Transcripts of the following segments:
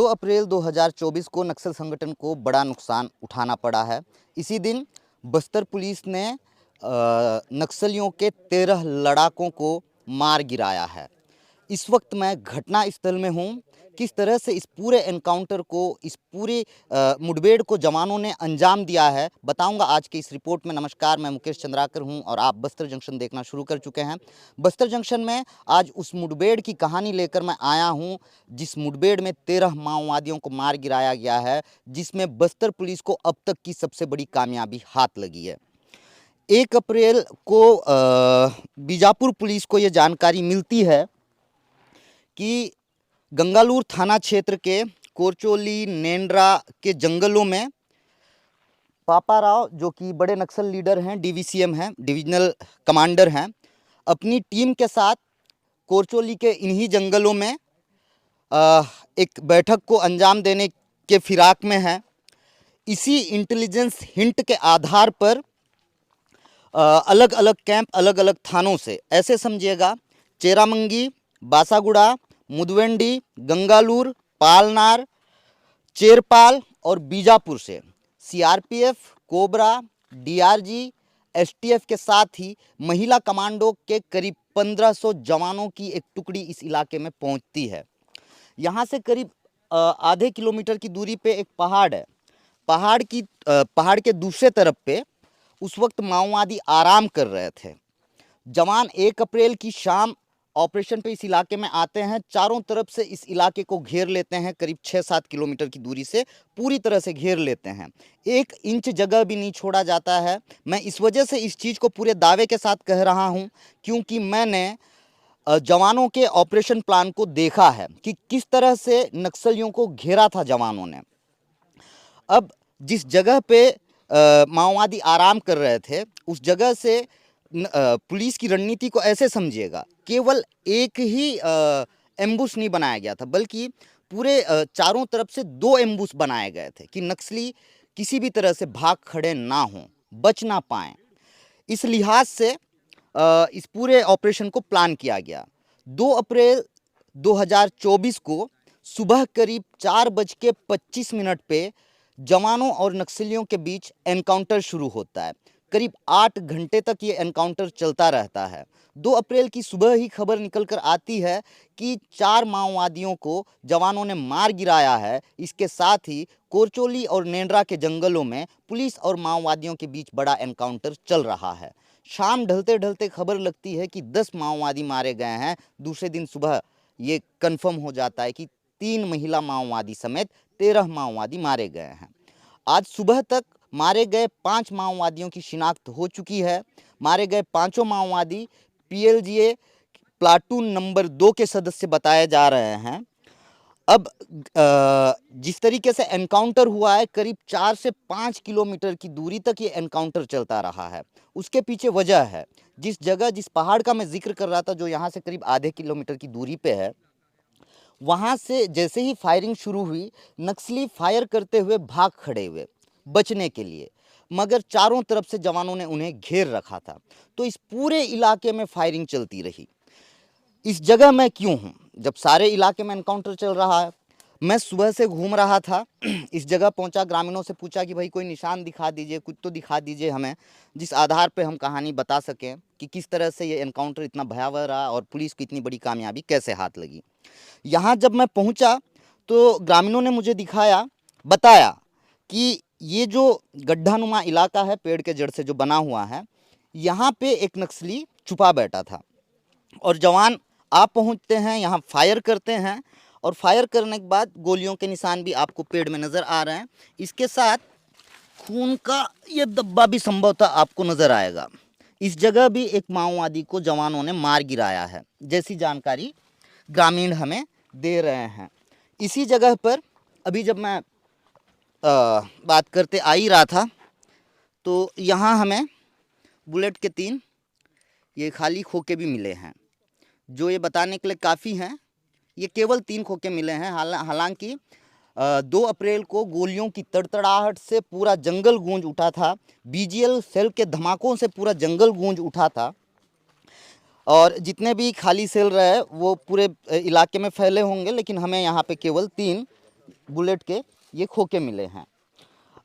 2 अप्रैल 2024 को नक्सल संगठन को बड़ा नुकसान उठाना पड़ा है। इसी दिन बस्तर पुलिस ने नक्सलियों के 13 लड़ाकों को मार गिराया है। इस वक्त मैं घटना स्थल में हूँ। किस तरह से इस पूरे एनकाउंटर को, इस पूरी मुठभेड़ को जवानों ने अंजाम दिया है, बताऊंगा आज की इस रिपोर्ट में। नमस्कार, मैं मुकेश चंद्राकर हूं और आप बस्तर जंक्शन देखना शुरू कर चुके हैं। बस्तर जंक्शन में आज उस मुठभेड़ की कहानी लेकर मैं आया हूं, जिस मुठभेड़ में 13 माओवादियों को मार गिराया गया है, जिसमें बस्तर पुलिस को अब तक की सबसे बड़ी कामयाबी हाथ लगी है। 1 अप्रैल को बीजापुर पुलिस को ये जानकारी मिलती है कि गंगालूर थाना क्षेत्र के कोरचोली नेंड्रा के जंगलों में पापा राव, जो कि बड़े नक्सल लीडर हैं, डीवीसीएम हैं, डिविजनल कमांडर हैं, अपनी टीम के साथ कोरचोली के इन्हीं जंगलों में एक बैठक को अंजाम देने के फिराक में हैं। इसी इंटेलिजेंस हिंट के आधार पर अलग अलग कैंप, अलग अलग थानों से, ऐसे समझिएगा, चेरामंगी, बासागुड़ा, मुदवेंडी, गंगालूर, पालनार, चेरपाल और बीजापुर से सीआरपीएफ, कोबरा, डीआरजी, एसटीएफ के साथ ही महिला कमांडो के करीब 1500 जवानों की एक टुकड़ी इस इलाके में पहुंचती है। यहाँ से करीब आधे किलोमीटर की दूरी पे एक पहाड़ है। पहाड़ के दूसरे तरफ पे उस वक्त माओवादी आराम कर रहे थे। जवान 1 अप्रैल की शाम ऑपरेशन पे इस इलाके में आते हैं। चारों तरफ से इस इलाके को घेर लेते हैं। करीब 6-7 किलोमीटर की दूरी से पूरी तरह से घेर लेते हैं। 1 इंच जगह भी नहीं छोड़ा जाता है। मैं इस वजह से इस चीज़ को पूरे दावे के साथ कह रहा हूं, क्योंकि मैंने जवानों के ऑपरेशन प्लान को देखा है कि किस तरह से नक्सलियों को घेरा था जवानों ने। अब जिस जगह पे माओवादी आराम कर रहे थे, उस जगह से पुलिस की रणनीति को ऐसे समझिएगा, केवल एक ही एम्बुश नहीं बनाया गया था, बल्कि पूरे चारों तरफ से 2 एम्बुश बनाए गए थे कि नक्सली किसी भी तरह से भाग खड़े ना हों, बच ना पाएं। इस लिहाज से इस पूरे ऑपरेशन को प्लान किया गया। 2 अप्रैल 2024 को सुबह करीब 4:25 पे जवानों और नक्सलियों के बीच एनकाउंटर शुरू होता है। करीब 8 घंटे तक ये एनकाउंटर चलता रहता है। 2 अप्रैल की सुबह ही खबर निकल कर आती है कि 4 माओवादियों को जवानों ने मार गिराया है। इसके साथ ही कोरचोली और नेंड्रा के जंगलों में पुलिस और माओवादियों के बीच बड़ा एनकाउंटर चल रहा है। शाम ढलते ढलते खबर लगती है कि 10 माओवादी मारे गए हैं। दूसरे दिन सुबह ये कन्फर्म हो जाता है कि 3 महिला माओवादी समेत 13 माओवादी मारे गए हैं। आज सुबह तक मारे गए 5 माओवादियों की शिनाख्त हो चुकी है। मारे गए 5 माओवादी पीएलजीए प्लाटून नंबर 2 के सदस्य बताए जा रहे हैं। अब जिस तरीके से एनकाउंटर हुआ है, करीब 4 से 5 किलोमीटर की दूरी तक ये एनकाउंटर चलता रहा है। उसके पीछे वजह है, जिस जगह, जिस पहाड़ का मैं जिक्र कर रहा था, जो यहाँ से करीब आधे किलोमीटर की दूरी पे है, वहाँ से जैसे ही फायरिंग शुरू हुई, नक्सली फायर करते हुए भाग खड़े हुए बचने के लिए, मगर चारों तरफ से जवानों ने उन्हें घेर रखा था। तो इस पूरे इलाके में फायरिंग चलती रही। इस जगह मैं क्यों हूँ? जब सारे इलाके में एनकाउंटर चल रहा है, मैं सुबह से घूम रहा था, इस जगह पहुंचा, ग्रामीणों से पूछा कि भाई कोई निशान दिखा दीजिए, कुछ तो दिखा दीजिए हमें, जिस आधार पे हम कहानी बता सकें कि किस तरह से ये एनकाउंटर इतना भयावह रहा और पुलिस को इतनी बड़ी कामयाबी कैसे हाथ लगी। यहाँ जब मैं पहुँचा तो ग्रामीणों ने मुझे बताया कि ये जो गड्ढानुमा इलाका है, पेड़ के जड़ से जो बना हुआ है, यहाँ पे एक नक्सली छुपा बैठा था और जवान आप पहुँचते हैं, यहाँ फायर करते हैं और फायर करने के बाद गोलियों के निशान भी आपको पेड़ में नज़र आ रहे हैं। इसके साथ खून का ये धब्बा भी संभवतः आपको नज़र आएगा। इस जगह भी एक माओवादी को जवानों ने मार गिराया है, जैसी जानकारी ग्रामीण हमें दे रहे हैं। इसी जगह पर अभी जब मैं बात करते आ ही रहा था, तो यहाँ हमें बुलेट के 3 ये खाली खोखे भी मिले हैं, जो ये बताने के लिए काफ़ी हैं। ये केवल 3 खोखे मिले हैं। हालांकि 2 अप्रैल को गोलियों की तड़तड़ाहट से पूरा जंगल गूंज उठा था। बीजीएल सेल के धमाकों से पूरा जंगल गूंज उठा था और जितने भी खाली सेल रहे वो पूरे इलाके में फैले होंगे, लेकिन हमें यहाँ पे केवल 3 बुलेट के ये खोखे मिले हैं।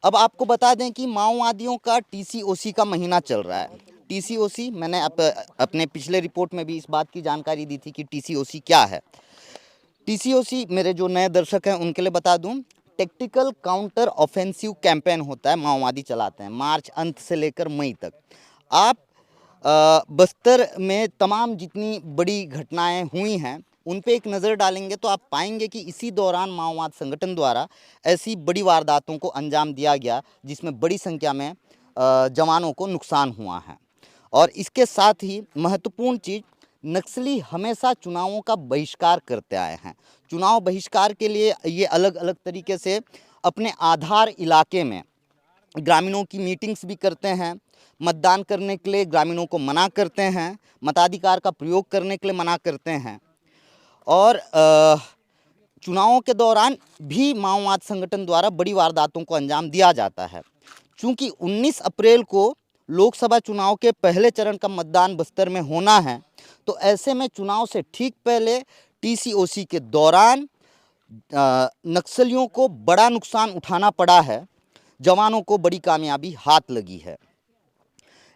अब आपको बता दें कि माओवादियों का टीसीओसी का महीना चल रहा है। टीसीओसी मैंने अपने पिछले रिपोर्ट में भी इस बात की जानकारी दी थी कि टीसीओसी क्या है। टीसीओसी मेरे जो नए दर्शक हैं उनके लिए बता दूं, टैक्टिकल काउंटर ऑफेंसिव कैंपेन होता है, माओवादी चलाते हैं मार्च अंत से लेकर मई तक। आप बस्तर में तमाम जितनी बड़ी घटनाएं हुई हैं उन पे एक नज़र डालेंगे तो आप पाएंगे कि इसी दौरान माओवाद संगठन द्वारा ऐसी बड़ी वारदातों को अंजाम दिया गया जिसमें बड़ी संख्या में जवानों को नुकसान हुआ है। और इसके साथ ही महत्वपूर्ण चीज़, नक्सली हमेशा चुनावों का बहिष्कार करते आए हैं। चुनाव बहिष्कार के लिए ये अलग अलग तरीके से अपने आधार इलाके में ग्रामीणों की मीटिंग्स भी करते हैं, मतदान करने के लिए ग्रामीणों को मना करते हैं, मताधिकार का प्रयोग करने के लिए मना करते हैं। और चुनावों के दौरान भी माओवाद संगठन द्वारा बड़ी वारदातों को अंजाम दिया जाता है। चूँकि 19 अप्रैल को लोकसभा चुनाव के पहले चरण का मतदान बस्तर में होना है, तो ऐसे में चुनाव से ठीक पहले टीसीओसी के दौरान नक्सलियों को बड़ा नुकसान उठाना पड़ा है, जवानों को बड़ी कामयाबी हाथ लगी है।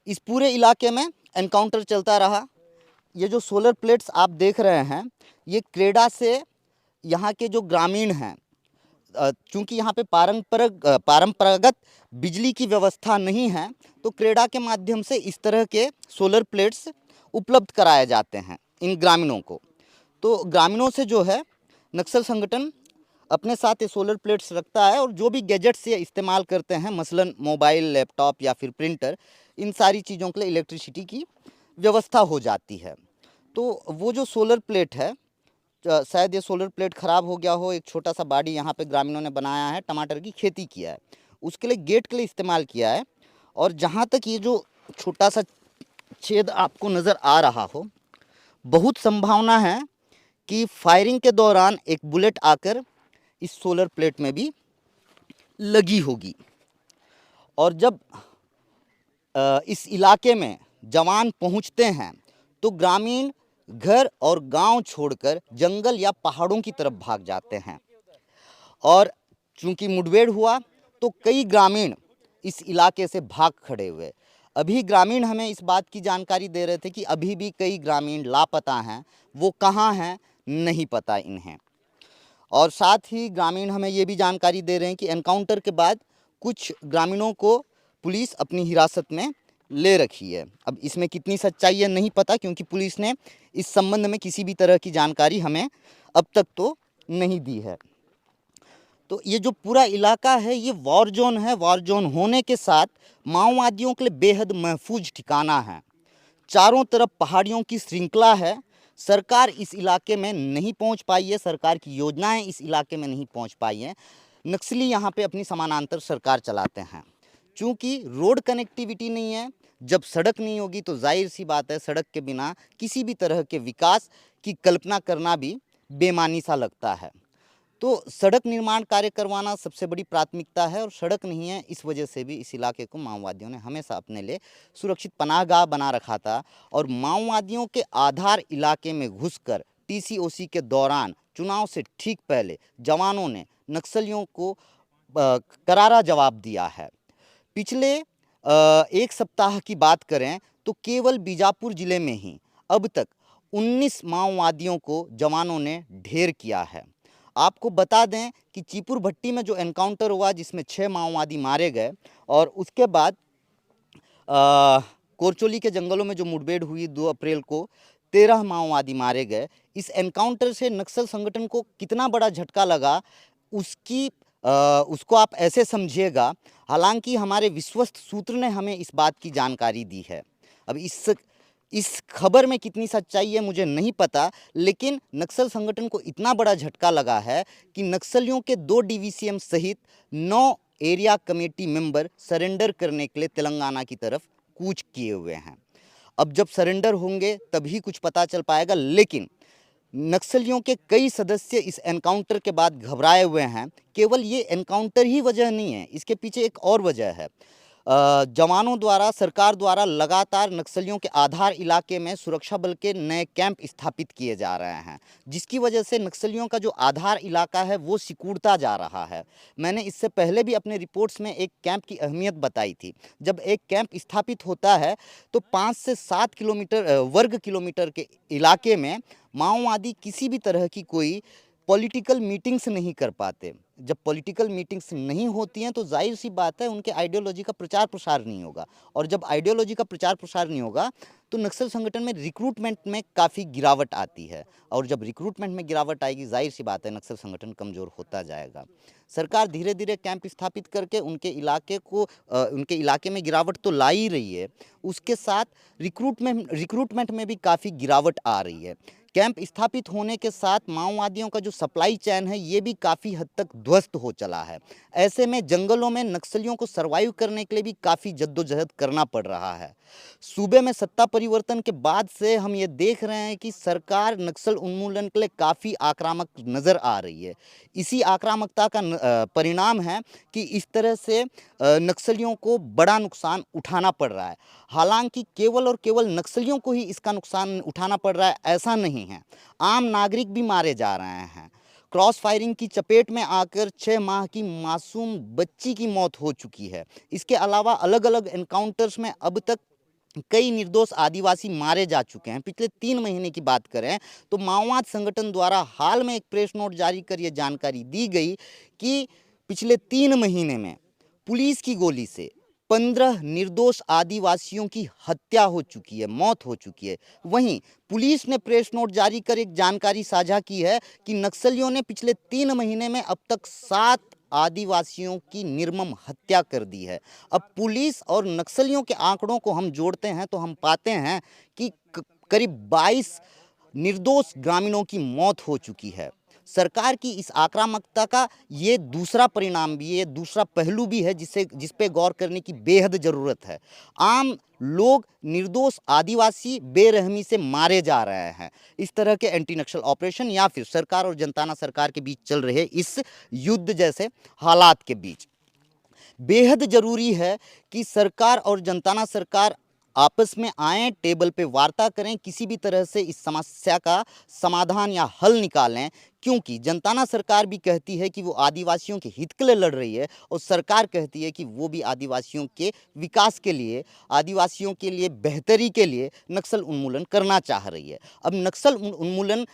इस पूरे इलाके में एनकाउंटर चलता रहा। ये जो सोलर प्लेट्स आप देख रहे हैं, ये क्रेडा से यहाँ के जो ग्रामीण हैं, चूँकि यहाँ पे पारंपरागत बिजली की व्यवस्था नहीं है, तो क्रेडा के माध्यम से इस तरह के सोलर प्लेट्स उपलब्ध कराए जाते हैं इन ग्रामीणों को। तो ग्रामीणों से जो है नक्सल संगठन अपने साथ ये सोलर प्लेट्स रखता है और जो भी गैजेट्स ये इस्तेमाल करते हैं, मसलन मोबाइल, लैपटॉप या फिर प्रिंटर, इन सारी चीज़ों के लिए इलेक्ट्रिसिटी की व्यवस्था हो जाती है। तो वो जो सोलर प्लेट है, शायद ये सोलर प्लेट ख़राब हो गया हो, एक छोटा सा बाड़ी यहाँ पे ग्रामीणों ने बनाया है, टमाटर की खेती किया है, उसके लिए गेट के लिए इस्तेमाल किया है। और जहाँ तक ये जो छोटा सा छेद आपको नज़र आ रहा हो, बहुत संभावना है कि फायरिंग के दौरान एक बुलेट आकर इस सोलर प्लेट में भी लगी होगी। और जब इस इलाके में जवान पहुंचते हैं तो ग्रामीण घर और गांव छोड़कर जंगल या पहाड़ों की तरफ भाग जाते हैं। और चूंकि मुठभेड़ हुआ तो कई ग्रामीण इस इलाके से भाग खड़े हुए। अभी ग्रामीण हमें इस बात की जानकारी दे रहे थे कि अभी भी कई ग्रामीण लापता हैं, वो कहाँ हैं नहीं पता इन्हें। और साथ ही ग्रामीण हमें ये भी जानकारी दे रहे हैं कि एनकाउंटर के बाद कुछ ग्रामीणों को पुलिस अपनी हिरासत में ले रखी है। अब इसमें कितनी सच्चाई है नहीं पता, क्योंकि पुलिस ने इस संबंध में किसी भी तरह की जानकारी हमें अब तक तो नहीं दी है। तो ये जो पूरा इलाका है ये वॉर जोन है। वॉर जोन होने के साथ माओवादियों के लिए बेहद महफूज ठिकाना है। चारों तरफ पहाड़ियों की श्रृंखला है। सरकार इस इलाके में नहीं पहुंच पाई है, सरकार की योजनाएं इस इलाके में नहीं पहुंच पाई हैं। नक्सली यहाँ पे अपनी समानांतर सरकार चलाते हैं। चूँकि रोड कनेक्टिविटी नहीं है, जब सड़क नहीं होगी तो जाहिर सी बात है सड़क के बिना किसी भी तरह के विकास की कल्पना करना भी बेमानी सा लगता है। तो सड़क निर्माण कार्य करवाना सबसे बड़ी प्राथमिकता है, और सड़क नहीं है, इस वजह से भी इस इलाके को माओवादियों ने हमेशा अपने लिए सुरक्षित पनाहगाह बना रखा था। और माओवादियों के आधार इलाके में घुसकर टीसीओसी के दौरान चुनाव से ठीक पहले जवानों ने नक्सलियों को करारा जवाब दिया है। पिछले एक सप्ताह की बात करें तो केवल बीजापुर जिले में ही अब तक 19 माओवादियों को जवानों ने ढेर किया है। आपको बता दें कि चीपुर भट्टी में जो एनकाउंटर हुआ जिसमें 6 माओवादी मारे गए, और उसके बाद कोरचोली के जंगलों में जो मुठभेड़ हुई 2 अप्रैल को 13 माओवादी मारे गए। इस एनकाउंटर से नक्सल संगठन को कितना बड़ा झटका लगा उसको आप ऐसे समझिएगा। हालांकि हमारे विश्वस्त सूत्र ने हमें इस बात की जानकारी दी है। अब इस खबर में कितनी सच्चाई है मुझे नहीं पता, लेकिन नक्सल संगठन को इतना बड़ा झटका लगा है कि नक्सलियों के 2 डीवीसीएम सहित 9 एरिया कमेटी मेंबर सरेंडर करने के लिए तेलंगाना की तरफ कूच किए हुए हैं। अब जब सरेंडर होंगे तभी कुछ पता चल पाएगा, लेकिन नक्सलियों के कई सदस्य इस एनकाउंटर के बाद घबराए हुए हैं। केवल ये एनकाउंटर ही वजह नहीं है, इसके पीछे एक और वजह है। जवानों द्वारा, सरकार द्वारा लगातार नक्सलियों के आधार इलाके में सुरक्षा बल के नए कैंप स्थापित किए जा रहे हैं, जिसकी वजह से नक्सलियों का जो आधार इलाका है वो सिकुड़ता जा रहा है। मैंने इससे पहले भी अपने रिपोर्ट्स में एक कैंप की अहमियत बताई थी। जब एक कैंप स्थापित होता है तो 5 से 7 वर्ग किलोमीटर के इलाके में माओवादी किसी भी तरह की कोई पॉलिटिकल मीटिंग्स नहीं कर पाते। जब पॉलिटिकल मीटिंग्स नहीं होती हैं तो जाहिर सी बात है उनके आइडियोलॉजी का प्रचार प्रसार नहीं होगा, और जब आइडियोलॉजी का प्रचार प्रसार नहीं होगा तो नक्सल संगठन में रिक्रूटमेंट में काफ़ी गिरावट आती है, और जब रिक्रूटमेंट में गिरावट आएगी जाहिर सी बात है नक्सल संगठन कमज़ोर होता जाएगा। सरकार धीरे धीरे कैंप स्थापित करके उनके इलाके में गिरावट तो ला ही रही है, उसके साथ रिक्रूटमेंट में भी काफ़ी गिरावट आ रही है। कैंप स्थापित होने के साथ माओवादियों का जो सप्लाई चैन है ये भी काफ़ी हद तक ध्वस्त हो चला है। ऐसे में जंगलों में नक्सलियों को सर्वाइव करने के लिए भी काफ़ी जद्दोजहद करना पड़ रहा है। सूबे में सत्ता परिवर्तन के बाद से हम ये देख रहे हैं कि सरकार नक्सल उन्मूलन के लिए काफ़ी आक्रामक नज़र आ रही है। इसी आक्रामकता का परिणाम है कि इस तरह से नक्सलियों को बड़ा नुकसान उठाना पड़ रहा है। हालांकि केवल और केवल नक्सलियों को ही इसका नुकसान उठाना पड़ रहा है ऐसा नहीं है, आम नागरिक भी मारे जा रहे हैं। क्रॉस फायरिंग की चपेट में आकर 6 माह की मासूम बच्ची की मौत हो चुकी है। इसके अलावा अलग अलग एनकाउंटर्स में अब तक कई निर्दोष आदिवासी मारे जा चुके हैं। पिछले 3 महीने की बात करें तो माओवाद संगठन द्वारा हाल में एक प्रेस नोट जारी कर ये जानकारी दी गई कि पिछले 3 महीने में पुलिस की गोली से 15 निर्दोष आदिवासियों की हत्या हो चुकी है, मौत हो चुकी है। वहीं पुलिस ने प्रेस नोट जारी कर एक जानकारी साझा की है कि नक्सलियों ने पिछले 3 महीने में अब तक 7 आदिवासियों की निर्मम हत्या कर दी है। अब पुलिस और नक्सलियों के आंकड़ों को हम जोड़ते हैं तो हम पाते हैं कि करीब 22 निर्दोष ग्रामीणों की मौत हो चुकी है। सरकार की इस आक्रामकता का ये दूसरा परिणाम भी है, ये दूसरा पहलू भी है जिस पे गौर करने की बेहद ज़रूरत है। आम लोग, निर्दोष आदिवासी बेरहमी से मारे जा रहे हैं। इस तरह के एंटी नक्सल ऑपरेशन या फिर सरकार और जनताना सरकार के बीच चल रहे इस युद्ध जैसे हालात के बीच बेहद ज़रूरी है कि सरकार और जनताना सरकार आपस में आएँ, टेबल पे वार्ता करें, किसी भी तरह से इस समस्या का समाधान या हल निकालें, क्योंकि जनताना सरकार भी कहती है कि वो आदिवासियों के हित के लिए लड़ रही है और सरकार कहती है कि वो भी आदिवासियों के विकास के लिए, आदिवासियों के लिए बेहतरी के लिए नक्सल उन्मूलन करना चाह रही है। अब नक्सल उन्मूलन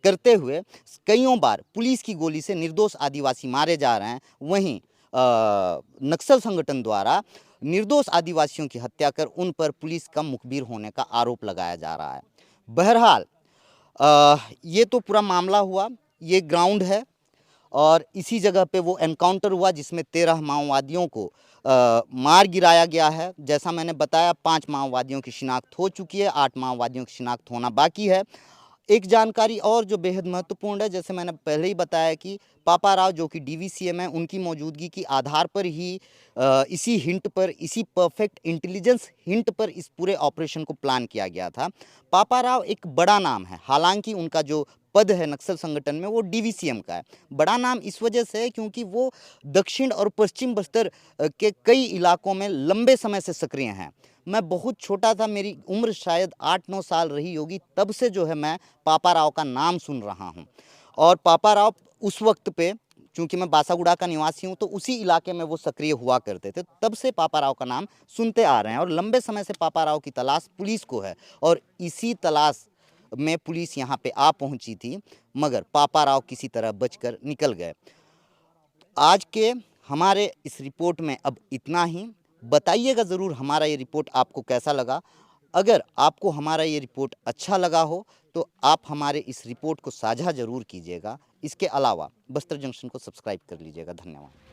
करते हुए कईयों बार पुलिस की गोली से निर्दोष आदिवासी मारे जा रहे हैं। वहीं नक्सल संगठन द्वारा निर्दोष आदिवासियों की हत्या कर उन पर पुलिस का मुखबिर होने का आरोप लगाया जा रहा है। बहरहाल ये तो पूरा मामला हुआ, ये ग्राउंड है और इसी जगह पे वो एनकाउंटर हुआ जिसमें 13 माओवादियों को मार गिराया गया है। जैसा मैंने बताया 5 माओवादियों की शिनाख्त हो चुकी है, 8 माओवादियों की शिनाख्त होना बाकी है। एक जानकारी और जो बेहद महत्वपूर्ण है, जैसे मैंने पहले ही बताया कि पापा राव जो कि डीवीसीएम है, उनकी मौजूदगी के आधार पर ही इसी हिंट पर, इसी परफेक्ट इंटेलिजेंस हिंट पर इस पूरे ऑपरेशन को प्लान किया गया था। पापा राव एक बड़ा नाम है, हालांकि उनका जो पद है नक्सल संगठन में वो डीवीसीएम का है। बड़ा नाम इस वजह से है क्योंकि वो दक्षिण और पश्चिम बस्तर के कई इलाकों में लंबे समय से सक्रिय हैं। मैं बहुत छोटा था, मेरी उम्र शायद 8-9 साल रही होगी, तब से जो है मैं पापा राव का नाम सुन रहा हूँ। और पापा राव उस वक्त पे, चूँकि मैं बासागुड़ा का निवासी हूँ, तो उसी इलाके में वो सक्रिय हुआ करते थे, तब से पापा राव का नाम सुनते आ रहे हैं और लंबे समय से पापा राव की तलाश पुलिस को है और इसी तलाश में पुलिस यहाँ पे आ पहुँची थी, मगर पापा राव किसी तरह बचकर निकल गए। आज के हमारे इस रिपोर्ट में अब इतना ही। बताइएगा ज़रूर हमारा ये रिपोर्ट आपको कैसा लगा। अगर आपको हमारा ये रिपोर्ट अच्छा लगा हो तो आप हमारे इस रिपोर्ट को साझा ज़रूर कीजिएगा। इसके अलावा बस्तर जंक्शन को सब्सक्राइब कर लीजिएगा। धन्यवाद।